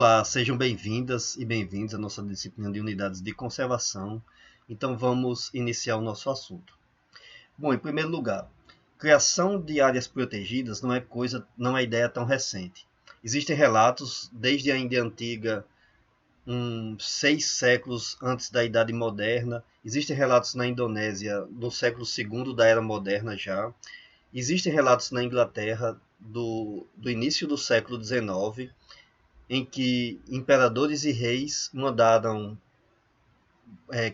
Olá, sejam bem-vindas e bem-vindos à nossa disciplina de unidades de conservação. Então vamos iniciar o nosso assunto. Bom, em primeiro lugar, criação de áreas protegidas não é ideia tão recente. Existem relatos desde a Índia Antiga, 6 séculos antes da Idade Moderna. Existem relatos na Indonésia no século II da Era Moderna já. Existem relatos na Inglaterra do início do século XIX, em que imperadores e reis mandaram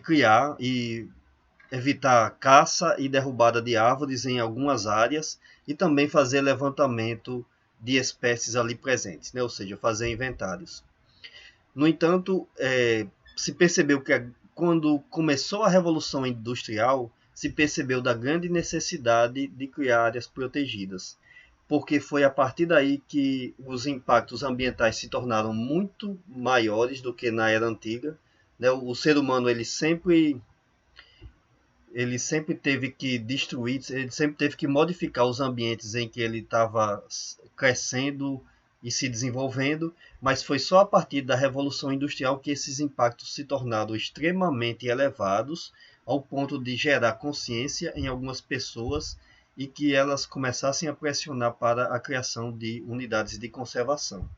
criar e evitar caça e derrubada de árvores em algumas áreas e também fazer levantamento de espécies ali presentes, né? Ou seja, fazer inventários. No entanto, se percebeu que quando começou a Revolução Industrial, se percebeu da grande necessidade de criar áreas protegidas, porque foi a partir daí que os impactos ambientais se tornaram muito maiores do que na era antiga. Né? O ser humano ele sempre teve que destruir, ele sempre teve que modificar os ambientes em que ele estava crescendo e se desenvolvendo, mas foi só a partir da Revolução Industrial que esses impactos se tornaram extremamente elevados, ao ponto de gerar consciência em algumas pessoas e que elas começassem a pressionar para a criação de unidades de conservação.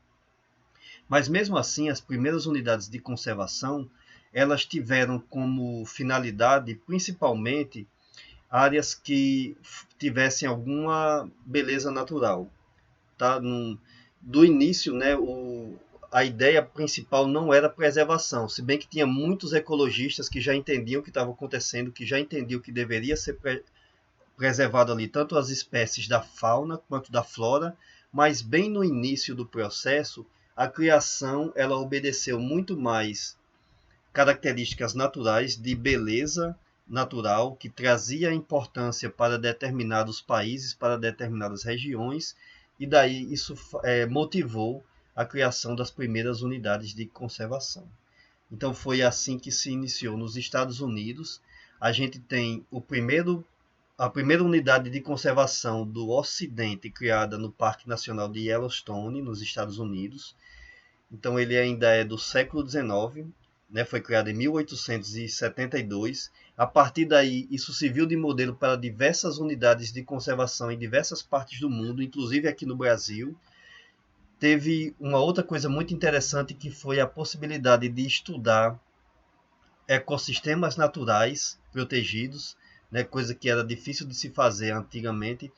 Mas mesmo assim, as primeiras unidades de conservação, elas tiveram como finalidade, principalmente, áreas que tivessem alguma beleza natural. Tá? Do início, né, a ideia principal não era preservação, se bem que tinha muitos ecologistas que já entendiam o que estava acontecendo, que já entendiam que deveria ser preservado ali tanto as espécies da fauna quanto da flora, mas bem no início do processo, a criação ela obedeceu muito mais características naturais de beleza natural que trazia importância para determinados países, para determinadas regiões, e daí isso motivou a criação das primeiras unidades de conservação. Então foi assim que se iniciou nos Estados Unidos. A gente tem a primeira unidade de conservação do Ocidente criada no Parque Nacional de Yellowstone, nos Estados Unidos. Então ele ainda é do século XIX, né? Foi criado em 1872. A partir daí, isso serviu de modelo para diversas unidades de conservação em diversas partes do mundo, inclusive aqui no Brasil. Teve uma outra coisa muito interessante que foi a possibilidade de estudar ecossistemas naturais protegidos, né, coisa que era difícil de se fazer antigamente.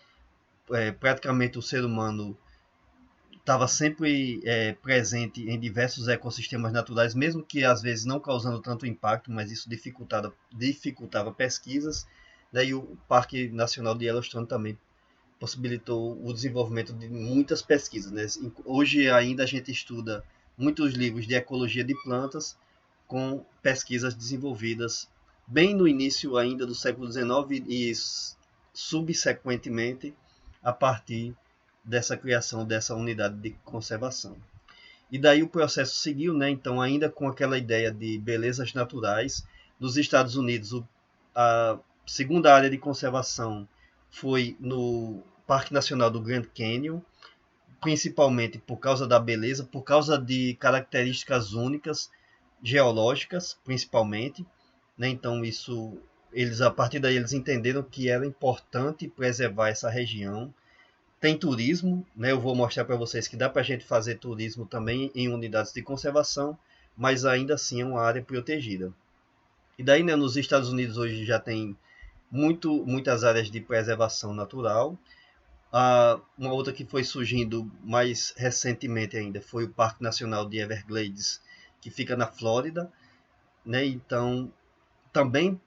Praticamente o ser humano estava sempre presente em diversos ecossistemas naturais, mesmo que às vezes não causando tanto impacto, mas isso dificultava pesquisas. Daí o Parque Nacional de Yellowstone também possibilitou o desenvolvimento de muitas pesquisas. Né? Hoje ainda a gente estuda muitos livros de ecologia de plantas com pesquisas desenvolvidas bem no início ainda do século XIX e subsequentemente a partir dessa criação dessa unidade de conservação. E daí o processo seguiu, né? Então ainda com aquela ideia de belezas naturais, nos Estados Unidos a segunda área de conservação foi no Parque Nacional do Grand Canyon, principalmente por causa da beleza, por causa de características únicas geológicas, principalmente, né? Então isso eles a partir daí eles entenderam que era importante preservar essa região. Tem turismo, né? Eu vou mostrar para vocês que dá para a gente fazer turismo também em unidades de conservação, mas ainda assim é uma área protegida. E daí, né, nos Estados Unidos hoje já tem muitas áreas de preservação natural. Uma outra que foi surgindo mais recentemente ainda foi o Parque Nacional de Everglades, que fica na Flórida, né? Então, também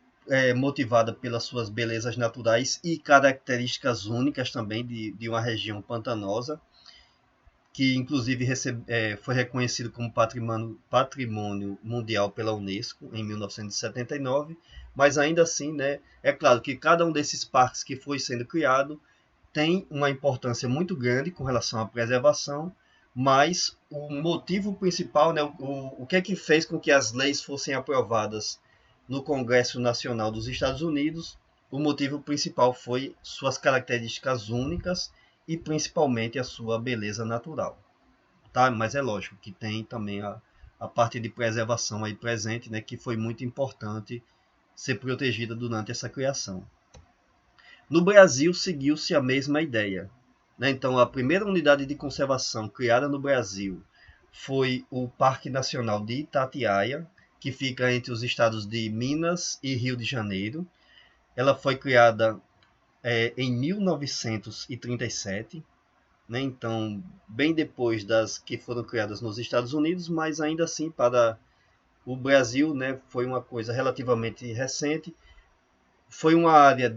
motivada pelas suas belezas naturais e características únicas também de uma região pantanosa, que inclusive foi reconhecido como patrimônio mundial pela Unesco em 1979, mas ainda assim, né, é claro que cada um desses parques que foi sendo criado tem uma importância muito grande com relação à preservação, mas o motivo principal, né, o que é que fez com que as leis fossem aprovadas no Congresso Nacional dos Estados Unidos, o motivo principal foi suas características únicas e principalmente a sua beleza natural. tá? Mas é lógico que tem também a parte de preservação aí presente, né, que foi muito importante ser protegida durante essa criação. No Brasil, seguiu-se a mesma ideia, né? Então, a primeira unidade de conservação criada no Brasil foi o Parque Nacional de Itatiaia, que fica entre os estados de Minas e Rio de Janeiro. Ela foi criada em 1937, né? Então, bem depois das que foram criadas nos Estados Unidos, mas ainda assim para o Brasil, né, foi uma coisa relativamente recente. Foi uma área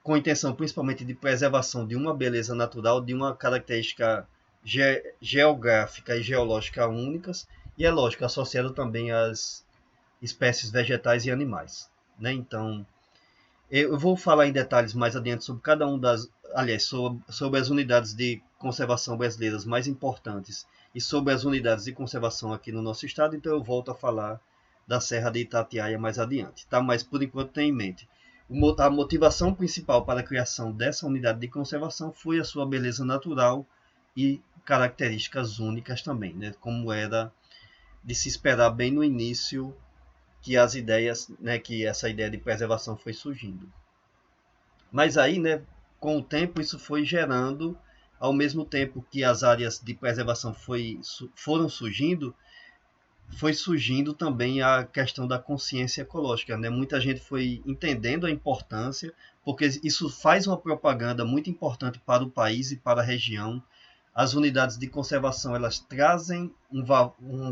com intenção principalmente de preservação de uma beleza natural, de uma característica geográfica e geológica únicas, e é lógico, associado também às espécies vegetais e animais, né? Então, eu vou falar em detalhes mais adiante sobre cada um aliás, sobre as unidades de conservação brasileiras mais importantes e sobre as unidades de conservação aqui no nosso estado, então eu volto a falar da Serra de Itatiaia mais adiante, tá? Mas por enquanto tenha em mente. A motivação principal para a criação dessa unidade de conservação foi a sua beleza natural e características únicas também, né? Como era de se esperar bem no início que as ideias, né, que essa ideia de preservação foi surgindo. Mas aí, né, com o tempo isso foi gerando, ao mesmo tempo que as áreas de preservação foram surgindo, foi surgindo também a questão da consciência ecológica, né? Muita gente foi entendendo a importância, porque isso faz uma propaganda muito importante para o país e para a região. As unidades de conservação, elas trazem um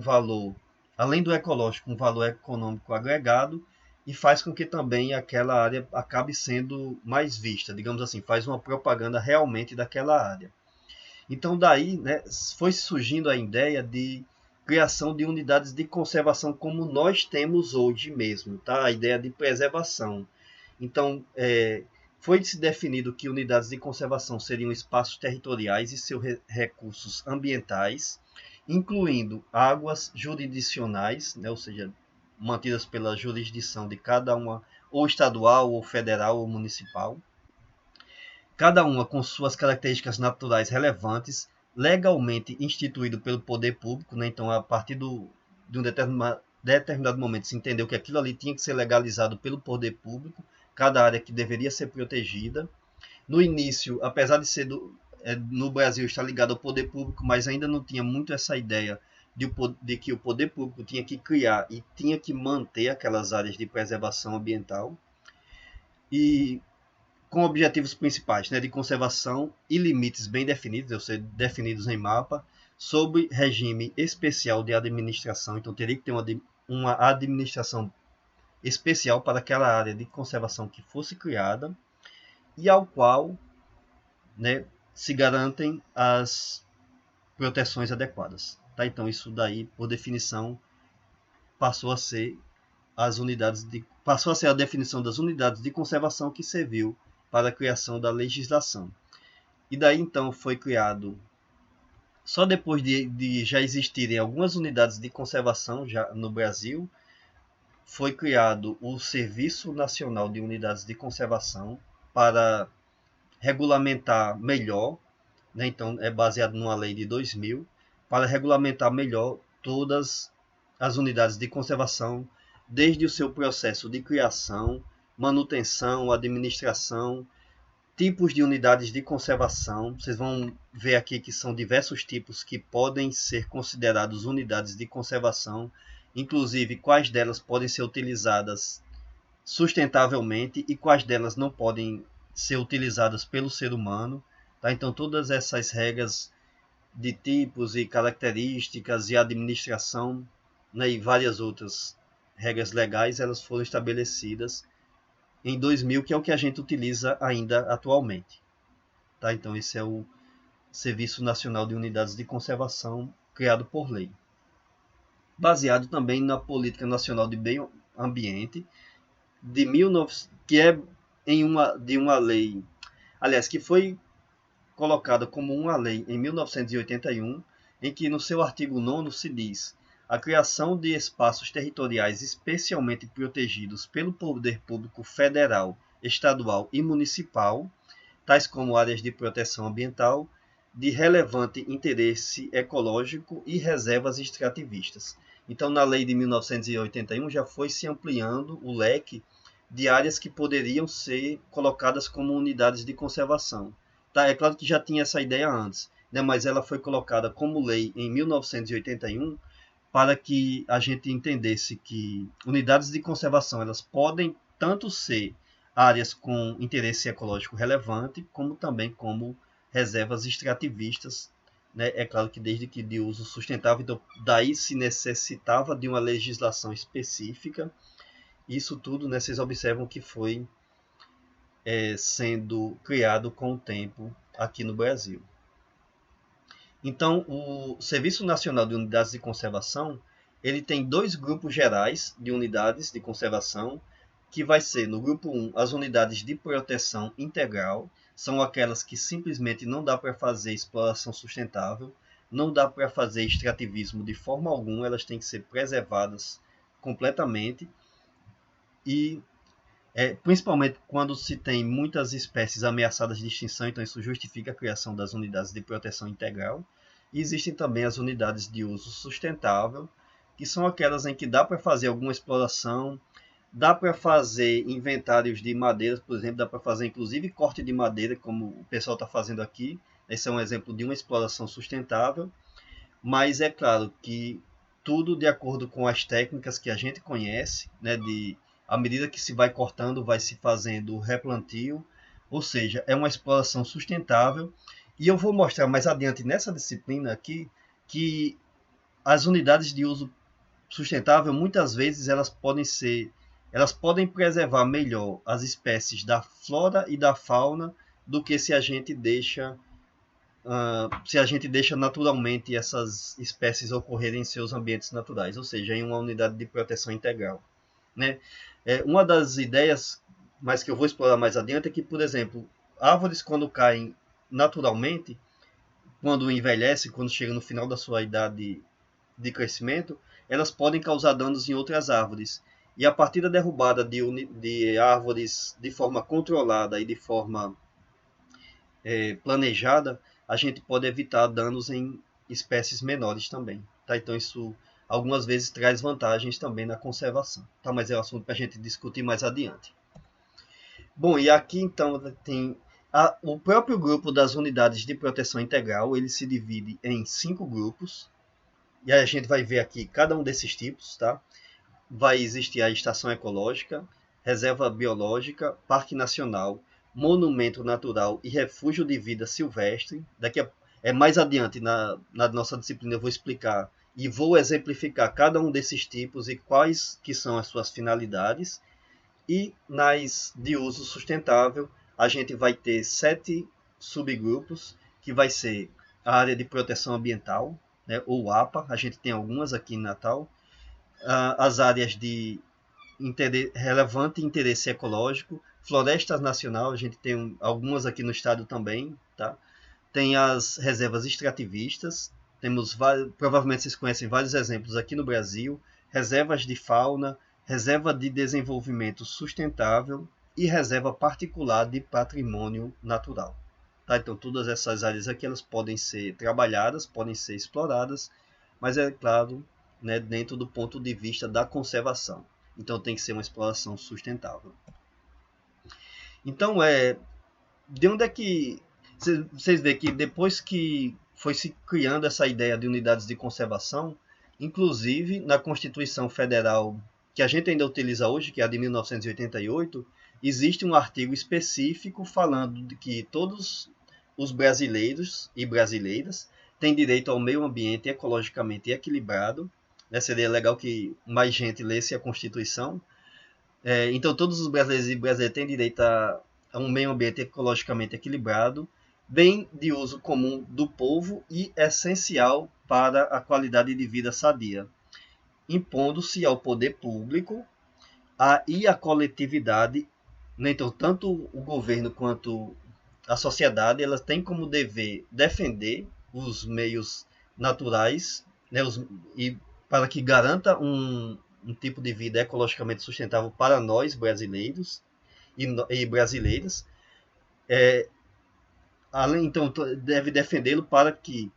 valor, além do ecológico, um valor econômico agregado, e faz com que também aquela área acabe sendo mais vista, digamos assim, faz uma propaganda realmente daquela área. Então daí, né, foi surgindo a ideia de criação de unidades de conservação como nós temos hoje mesmo, tá? A ideia de preservação. Então, foi se definido que unidades de conservação seriam espaços territoriais e seus recursos ambientais, incluindo águas jurisdicionais, né, ou seja, mantidas pela jurisdição de cada uma, ou estadual, ou federal, ou municipal, cada uma com suas características naturais relevantes, legalmente instituído pelo poder público, né? Então, a partir de um determinado momento, se entendeu que aquilo ali tinha que ser legalizado pelo poder público, cada área que deveria ser protegida. No início, apesar de ser no Brasil estar ligado ao poder público, mas ainda não tinha muito essa ideia de que o poder público tinha que criar e tinha que manter aquelas áreas de preservação ambiental. E com objetivos principais, né, de conservação e limites bem definidos, ou seja, definidos em mapa, sob regime especial de administração. Então, teria que ter uma administração especial para aquela área de conservação que fosse criada e ao qual, né, se garantem as proteções adequadas. Tá? Então, isso daí, por definição, passou a ser passou a ser a definição das unidades de conservação que serviu para a criação da legislação. E daí então foi criado, só depois de já existirem algumas unidades de conservação já no Brasil, foi criado o Serviço Nacional de Unidades de Conservação para regulamentar melhor, né, então é baseado numa lei de 2000, para regulamentar melhor todas as unidades de conservação, desde o seu processo de criação, manutenção, administração, tipos de unidades de conservação. Vocês vão ver aqui que são diversos tipos que podem ser considerados unidades de conservação, inclusive quais delas podem ser utilizadas sustentavelmente e quais delas não podem ser utilizadas pelo ser humano. Tá? Então, todas essas regras de tipos e características e administração, né, e várias outras regras legais, elas foram estabelecidas em 2000, que é o que a gente utiliza ainda atualmente. Tá? Então, esse é o Serviço Nacional de Unidades de Conservação, criado por lei. Baseado também na Política Nacional de Meio Ambiente, que é de uma lei, aliás, que foi colocada como uma lei em 1981, em que no seu artigo 9º se diz: a criação de espaços territoriais especialmente protegidos pelo poder público federal, estadual e municipal, tais como áreas de proteção ambiental, de relevante interesse ecológico e reservas extrativistas. Então, na lei de 1981 já foi se ampliando o leque de áreas que poderiam ser colocadas como unidades de conservação. Tá, é claro que já tinha essa ideia antes, né, mas ela foi colocada como lei em 1981 para que a gente entendesse que unidades de conservação elas podem tanto ser áreas com interesse ecológico relevante, como também como reservas extrativistas, né? É claro que desde que de uso sustentável, então daí se necessitava de uma legislação específica. Isso tudo, né, vocês observam que foi sendo criado com o tempo aqui no Brasil. Então, o Serviço Nacional de Unidades de Conservação, ele tem dois grupos gerais de unidades de conservação, que vai ser, no grupo 1, as unidades de proteção integral, são aquelas que simplesmente não dá para fazer exploração sustentável, não dá para fazer extrativismo de forma alguma, elas têm que ser preservadas completamente, e principalmente quando se tem muitas espécies ameaçadas de extinção, então isso justifica a criação das unidades de proteção integral. E existem também as unidades de uso sustentável, que são aquelas em que dá para fazer alguma exploração, dá para fazer inventários de madeiras, por exemplo, dá para fazer inclusive corte de madeira, como o pessoal está fazendo aqui. Esse é um exemplo de uma exploração sustentável, mas é claro que tudo de acordo com as técnicas que a gente conhece, né, à medida que se vai cortando, vai se fazendo o replantio, ou seja, é uma exploração sustentável. E eu vou mostrar mais adiante nessa disciplina aqui que as unidades de uso sustentável, muitas vezes elas podem preservar melhor as espécies da flora e da fauna do que se a gente deixa naturalmente essas espécies ocorrerem em seus ambientes naturais, ou seja, em uma unidade de proteção integral, né? Uma das ideias, mas que eu vou explorar mais adiante, é que, por exemplo, árvores quando caem naturalmente, quando envelhecem, quando chegam no final da sua idade de crescimento, elas podem causar danos em outras árvores. E a partir da derrubada de árvores de forma controlada e de forma planejada, a gente pode evitar danos em espécies menores também. Tá? Então isso algumas vezes traz vantagens também na conservação. Tá? Mas é um assunto para a gente discutir mais adiante. Bom, e aqui então tem o próprio grupo das unidades de proteção integral, ele se divide em 5 grupos. E aí a gente vai ver aqui cada um desses tipos, tá? Vai existir a estação ecológica, reserva biológica, parque nacional, monumento natural e refúgio de vida silvestre. Mais adiante na nossa disciplina eu vou explicar e vou exemplificar cada um desses tipos e quais que são as suas finalidades. E nas de uso sustentável, a gente vai ter 7 subgrupos, que vai ser a área de proteção ambiental, né, ou APA, a gente tem algumas aqui em Natal, as áreas de relevante interesse ecológico, florestas nacional, a gente tem algumas aqui no estado também, tá? Tem as reservas extrativistas, provavelmente vocês conhecem vários exemplos aqui no Brasil, reservas de fauna, reserva de desenvolvimento sustentável e reserva particular de patrimônio natural. Tá? Então todas essas áreas aqui elas podem ser trabalhadas, podem ser exploradas, mas é claro, né, dentro do ponto de vista da conservação. Então tem que ser uma exploração sustentável. Então de onde é que vocês veem que depois que foi se criando essa ideia de unidades de conservação, inclusive na Constituição Federal que a gente ainda utiliza hoje, que é a de 1988, existe um artigo específico falando de que todos os brasileiros e brasileiras têm direito ao meio ambiente ecologicamente equilibrado. Seria legal que mais gente lesse a Constituição. Então, todos os brasileiros e brasileiras têm direito a um meio ambiente ecologicamente equilibrado, bem de uso comum do povo e essencial para a qualidade de vida sadia, impondo-se ao poder público e à coletividade, né? Então, tanto o governo quanto a sociedade, elas têm como dever defender os meios naturais, né? E para que garanta um tipo de vida ecologicamente sustentável para nós brasileiros e brasileiras, além, então, deve defendê-lo para que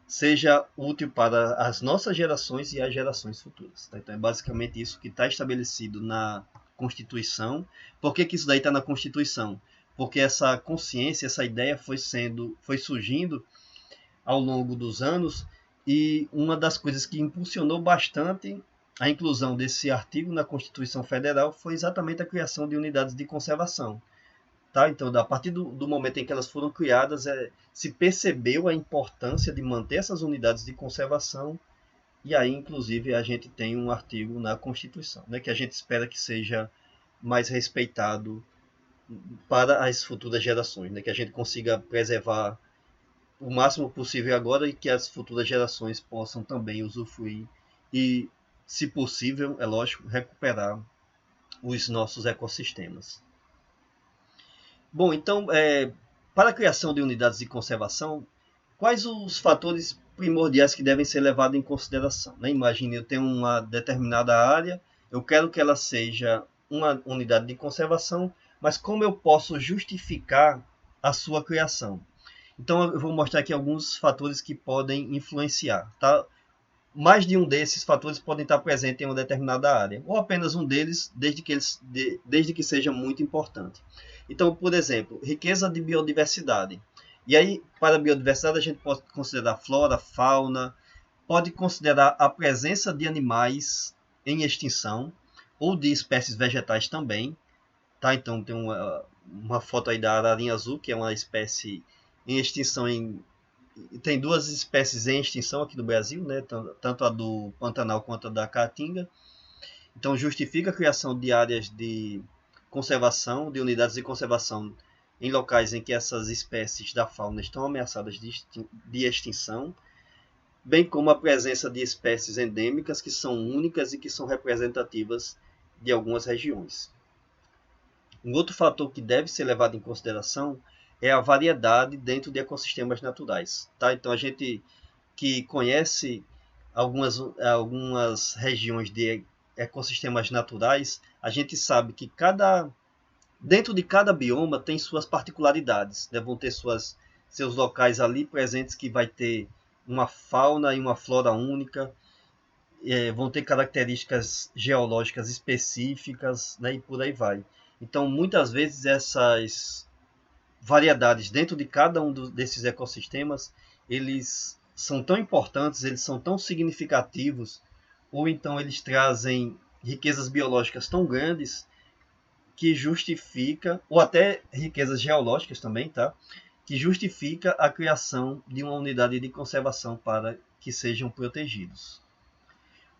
seja útil para as nossas gerações e as gerações futuras. Tá? Então é basicamente isso que está estabelecido na Constituição. Por que isso daí está na Constituição? Porque essa consciência, essa ideia foi surgindo ao longo dos anos, e uma das coisas que impulsionou bastante a inclusão desse artigo na Constituição Federal foi exatamente a criação de unidades de conservação. Tá? Então, a partir do momento em que elas foram criadas, se percebeu a importância de manter essas unidades de conservação, e aí, inclusive, a gente tem um artigo na Constituição, né, que a gente espera que seja mais respeitado para as futuras gerações, né, que a gente consiga preservar o máximo possível agora e que as futuras gerações possam também usufruir e, se possível, é lógico, recuperar os nossos ecossistemas. Bom, então, para a criação de unidades de conservação, quais os fatores primordiais que devem ser levados em consideração? Né? Imagine, eu tenho uma determinada área, eu quero que ela seja uma unidade de conservação, mas como eu posso justificar a sua criação? Então, eu vou mostrar aqui alguns fatores que podem influenciar. Tá? Mais de um desses fatores podem estar presentes em uma determinada área, ou apenas um deles, desde que seja muito importante. Então, por exemplo, riqueza de biodiversidade. E aí, para a biodiversidade, a gente pode considerar flora, fauna, pode considerar a presença de animais em extinção, ou de espécies vegetais também. Tá? Então, tem uma foto aí da ararinha azul, que é uma espécie em extinção tem duas espécies em extinção aqui no Brasil, né? Tanto a do Pantanal quanto a da Caatinga. Então justifica a criação de áreas de conservação, de unidades de conservação em locais em que essas espécies da fauna estão ameaçadas de extinção, bem como a presença de espécies endêmicas que são únicas e que são representativas de algumas regiões. Um outro fator que deve ser levado em consideração é a variedade dentro de ecossistemas naturais. Tá? Então, a gente que conhece algumas regiões de ecossistemas naturais, a gente sabe que dentro de cada bioma tem suas particularidades, né? Vão ter seus locais ali presentes que vai ter uma fauna e uma flora única, vão ter características geológicas específicas, né? E por aí vai. Então, muitas vezes essas variedades dentro de cada um desses ecossistemas, eles são tão importantes, eles são tão significativos, ou então eles trazem riquezas biológicas tão grandes que justifica, ou até riquezas geológicas também, tá? Que justifica a criação de uma unidade de conservação para que sejam protegidos.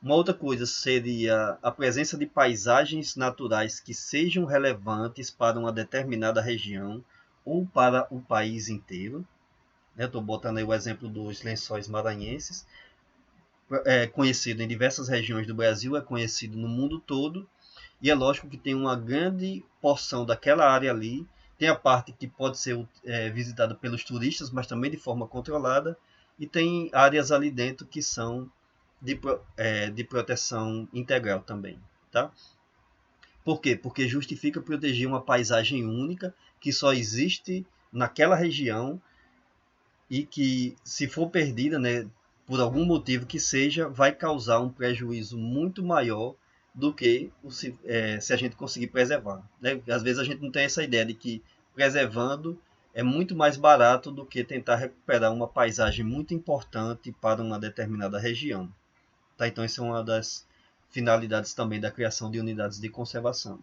Uma outra coisa seria a presença de paisagens naturais que sejam relevantes para uma determinada região ou para o país inteiro. Estou botando aí o exemplo dos lençóis maranhenses, conhecido em diversas regiões do Brasil, é conhecido no mundo todo, e é lógico que tem uma grande porção daquela área ali, tem a parte que pode ser visitada pelos turistas, mas também de forma controlada, e tem áreas ali dentro que são de proteção integral também. Tá? Por quê? Porque justifica proteger uma paisagem única que só existe naquela região e que, se for perdida, né, por algum motivo que seja, vai causar um prejuízo muito maior do que se a gente conseguir preservar. Né? Às vezes a gente não tem essa ideia de que preservando é muito mais barato do que tentar recuperar uma paisagem muito importante para uma determinada região. Tá? Então, isso é uma das finalidades também da criação de unidades de conservação.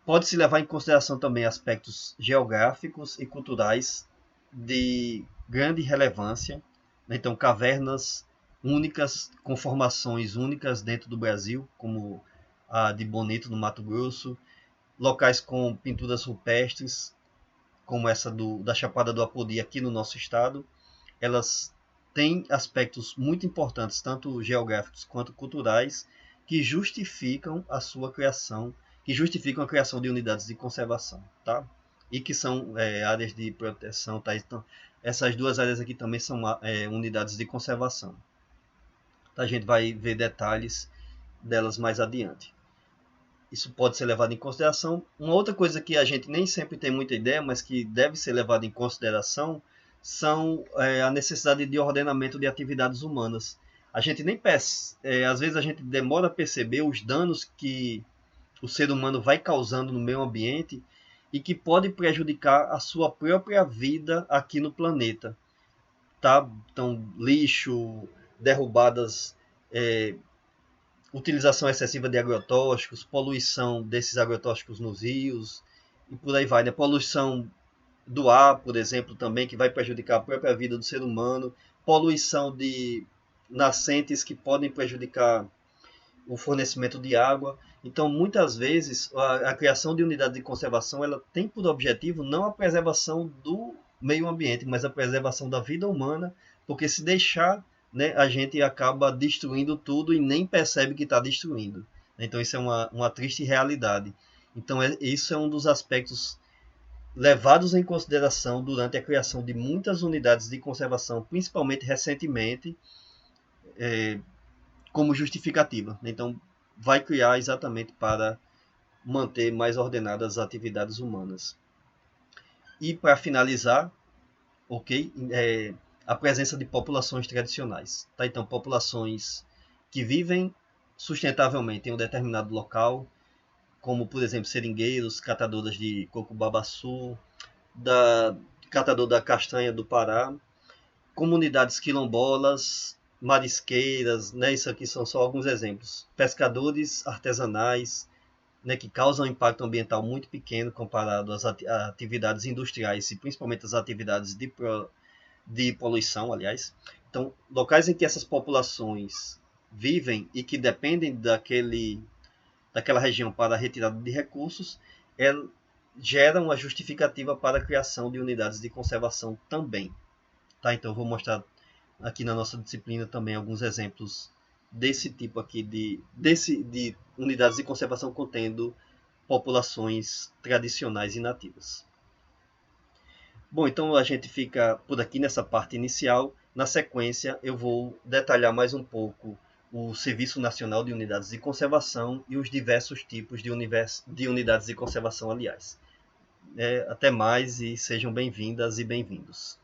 Pode-se levar em consideração também aspectos geográficos e culturais de grande relevância. Então, cavernas únicas, com formações únicas dentro do Brasil, como a de Bonito, no Mato Grosso, locais com pinturas rupestres, como essa da Chapada do Apodi aqui no nosso estado, elas têm aspectos muito importantes, tanto geográficos quanto culturais, que justificam a sua criação, que justificam a criação de unidades de conservação, tá? E que são áreas de proteção, tá? Então, essas duas áreas aqui também são unidades de conservação. A gente vai ver detalhes delas mais adiante. isso pode ser levado em consideração. Uma outra coisa que a gente nem sempre tem muita ideia, mas que deve ser levada em consideração, são a necessidade de ordenamento de atividades humanas. A gente nem às vezes a gente demora a perceber os danos que o ser humano vai causando no meio ambiente e que pode prejudicar a sua própria vida aqui no planeta. Tá? Então, lixo, derrubadas, utilização excessiva de agrotóxicos, poluição desses agrotóxicos nos rios e por aí vai, né? Poluição do ar, por exemplo, também, que vai prejudicar a própria vida do ser humano, poluição de nascentes que podem prejudicar o fornecimento de água. Então, muitas vezes, a criação de unidades de conservação ela tem por objetivo não a preservação do meio ambiente, mas a preservação da vida humana, porque se deixar, né, a gente acaba destruindo tudo e nem percebe que está destruindo. Então, isso é uma triste realidade. Então, isso é um dos aspectos levados em consideração durante a criação de muitas unidades de conservação, principalmente recentemente, como justificativa. Então, vai criar exatamente para manter mais ordenadas as atividades humanas. E para finalizar, ok, a presença de populações tradicionais. Tá? Então, populações que vivem sustentavelmente em um determinado local, como, por exemplo, seringueiros, catadoras de coco-babaçu, catador da castanha do Pará, comunidades quilombolas, marisqueiras, né? Isso aqui são só alguns exemplos. Pescadores artesanais, né? Que causam um impacto ambiental muito pequeno comparado às atividades industriais e principalmente às atividades de poluição, aliás. Então, locais em que essas populações vivem e que dependem daquela região para a retirada de recursos, geram a justificativa para a criação de unidades de conservação também. Tá? Então, eu vou mostrar aqui na nossa disciplina também alguns exemplos desse tipo aqui de unidades de conservação contendo populações tradicionais e nativas. Bom, então a gente fica por aqui nessa parte inicial. Na sequência, eu vou detalhar mais um pouco o Serviço Nacional de Unidades de Conservação e os diversos tipos de unidades de conservação, aliás. Até mais e sejam bem-vindas e bem-vindos.